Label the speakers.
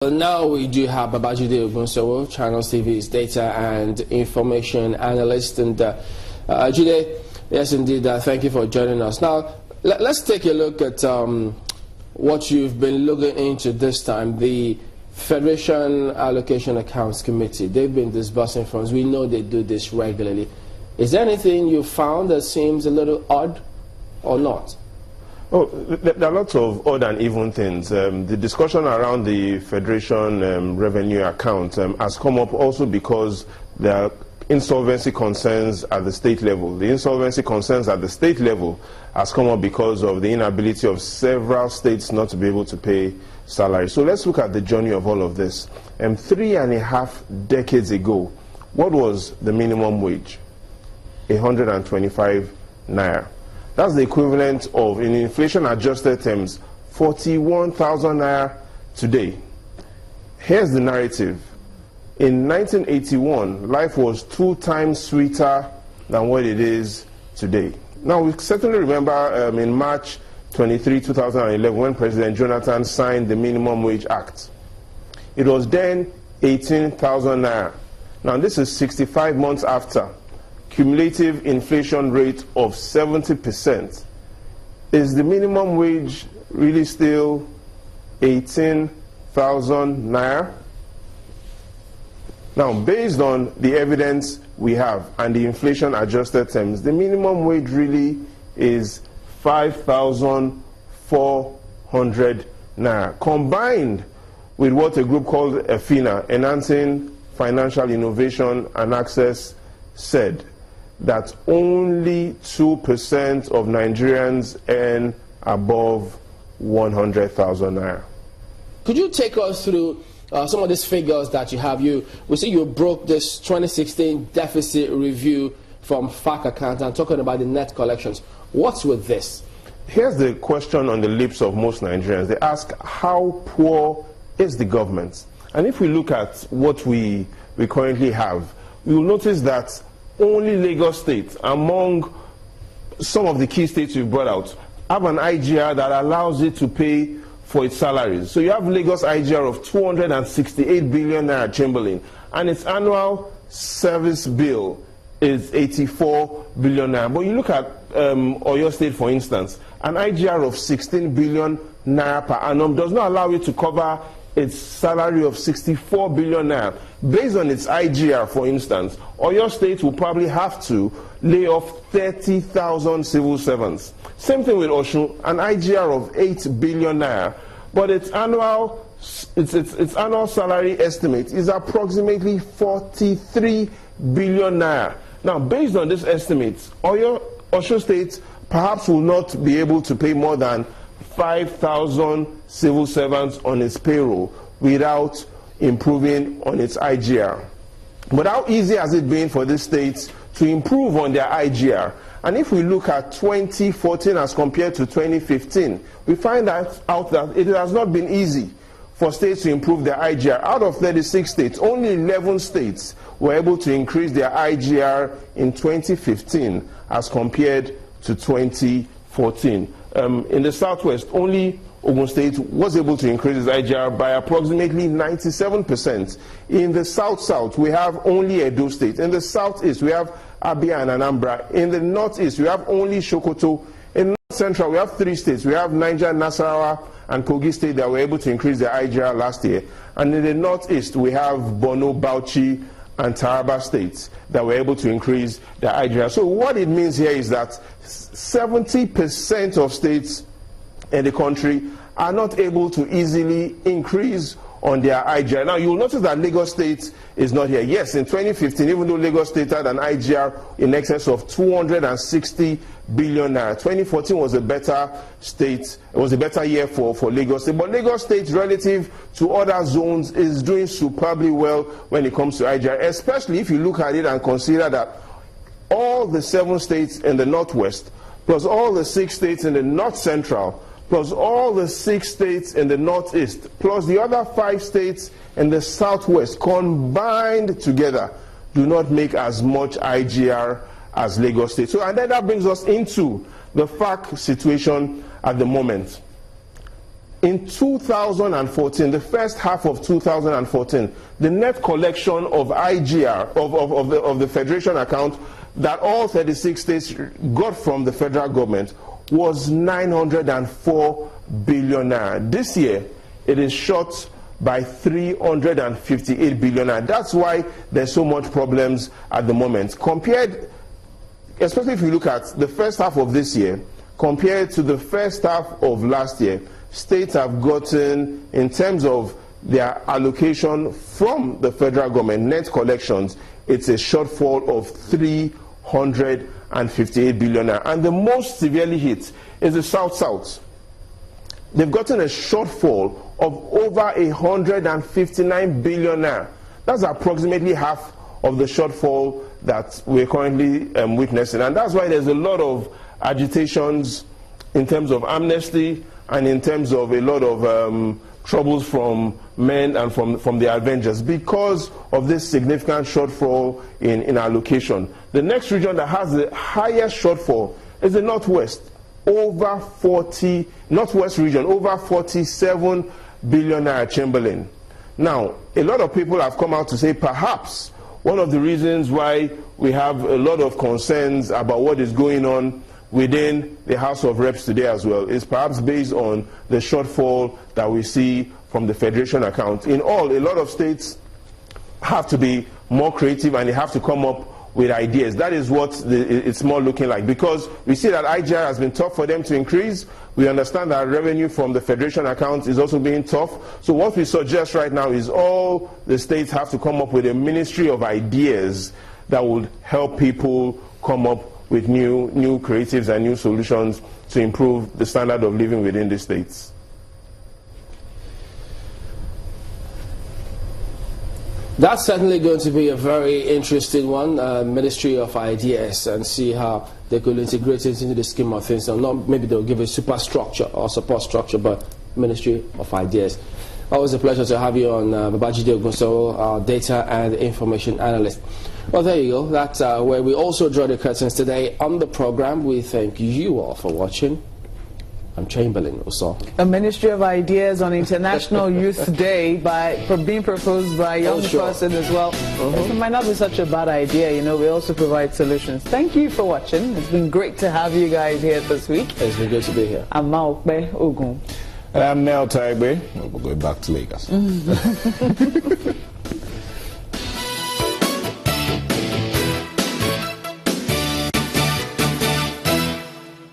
Speaker 1: Well, now we do have Babajide Ogunsowo, Channels TV's data and information analyst. And Jide, yes indeed, thank you for joining us. Now, let's take a look at what you've been looking into this time. The Federation Allocation Accounts Committee, they've been disbursing funds. We know they do this regularly. Is there anything you found that seems a little odd or not?
Speaker 2: Oh, there are lots of odd and even things. The discussion around the Federation revenue account has come up also because there are insolvency concerns at the state level. The insolvency concerns at the state level has come up because of the inability of several states not to be able to pay salaries. So let's look at the journey of all of this. 3.5 decades ago, what was the minimum wage? 125 naira. That's the equivalent of, in inflation-adjusted terms, 41,000 naira today. Here's the narrative. In 1981, life was 2 times sweeter than what it is today. Now, we certainly remember in March 23, 2011, when President Jonathan signed the Minimum Wage Act. It was then 18,000 naira. Now, this is 65 months after. Cumulative inflation rate of 70%. Is the minimum wage really still 18,000 naira? Now, based on the evidence we have and the inflation adjusted terms, the minimum wage really is 5,400 naira. Combined with what a group called FAAC, Enhancing Financial Innovation and Access, said, that only 2% of Nigerians earn above 100,000 naira.
Speaker 1: Could you take us through some of these figures that you have? We see you broke this 2016 deficit review from FAAC account and talking about the net collections. What's with this?
Speaker 2: Here's the question on the lips of most Nigerians. They ask, how poor is the government? And if we look at what we currently have, we will notice that only Lagos State, among some of the key states we've brought out, have an IGR that allows it to pay for its salaries. So you have Lagos IGR of 268 billion naira, Chamberlain, and its annual service bill is 84 billion naira. But you look at Oyo State, for instance, an IGR of 16 billion naira per annum does not allow it to cover its salary of 64 billion naira. Based on its IGR, for instance, Oyo State will probably have to lay off 30,000 civil servants. Same thing with Osun, an IGR of 8 billion naira, but its annual salary estimate is approximately 43 billion naira. Now, based on this estimate, Osun State perhaps will not be able to pay more than 5,000 civil servants on its payroll without improving on its IGR. But how easy has it been for these states to improve on their IGR? And if we look at 2014 as compared to 2015, we find out that it has not been easy for states to improve their IGR. Out of 36 states, only 11 states were able to increase their IGR in 2015 as compared to 2014. In the Southwest, only Ogun State was able to increase its IGR by approximately 97%. In the South-South, we have only Edo State. In the Southeast, we have Abia and Anambra. In the Northeast, we have only Sokoto. In North Central, we have 3 states. We have Niger, Nasarawa, and Kogi State that were able to increase their IGR last year. And in the Northeast, we have Borno, Bauchi, and Taraba states that were able to increase their IGR. So what it means here is that 70% of states in the country are not able to easily increase on their IGR. Now, you will notice that Lagos State is not here. Yes, in 2015, even though Lagos State had an IGR in excess of 260 billion naira, 2014 was a better state, it was a better year for Lagos State. But Lagos State, relative to other zones, is doing superbly well when it comes to IGR, especially if you look at it and consider that all the 7 states in the Northwest, plus all the 6 states in the North Central, plus all the 6 states in the Northeast, plus the other 5 states in the Southwest, combined together, do not make as much IGR as Lagos State. So, and then that brings us into the FAAC situation at the moment. in 2014, the first half of 2014, the net collection of IGR, of the Federation account that all 36 states got from the federal government was 904 billion naira. This year, it is short by 358 billion naira. That's why there's so much problems at the moment. Compared, especially if you look at the first half of this year, compared to the first half of last year, states have gotten, in terms of their allocation from the federal government, net collections, it's a shortfall of 358 billion naira. And the most severely hit is the South-South. They've gotten a shortfall of over 159 billion naira. That's approximately half of the shortfall that we're currently witnessing. And that's why there's a lot of agitations in terms of amnesty and in terms of a lot of troubles from men and from the Avengers because of this significant shortfall in allocation. The next region that has the highest shortfall is the Northwest. Northwest region, over 47 billion naira Chamberlain. Now, a lot of people have come out to say perhaps one of the reasons why we have a lot of concerns about what is going on within the House of Reps today as well is perhaps based on the shortfall that we see from the Federation account. In all, a lot of states have to be more creative and they have to come up with ideas. That is what it's more looking like, because we see that IGR has been tough for them to increase. We understand that revenue from the Federation account is also being tough. So what we suggest right now is all the states have to come up with a ministry of ideas that would help people come up with new creatives and new solutions to improve the standard of living within the states.
Speaker 1: That's certainly going to be a very interesting one, Ministry of Ideas, and see how they could integrate it into the scheme of things. And not maybe they'll give a superstructure or support structure, but Ministry of Ideas. Always a pleasure to have you on, Babajide Ogunsowo, our data and information analyst. Well, there you go. That's where we also draw the curtains today on the program. We thank you all for watching. I'm Chamberlain also. A Ministry of Ideas on International Youth Day being proposed by a young person as well. It might not be such a bad idea, you know. We also provide solutions. Thank you for watching. It's been great to have you guys here this week. It's been good to be here. I'm Maokbe Ogun.
Speaker 3: And I'm Nel Taigbe. We'll go back to Lagos.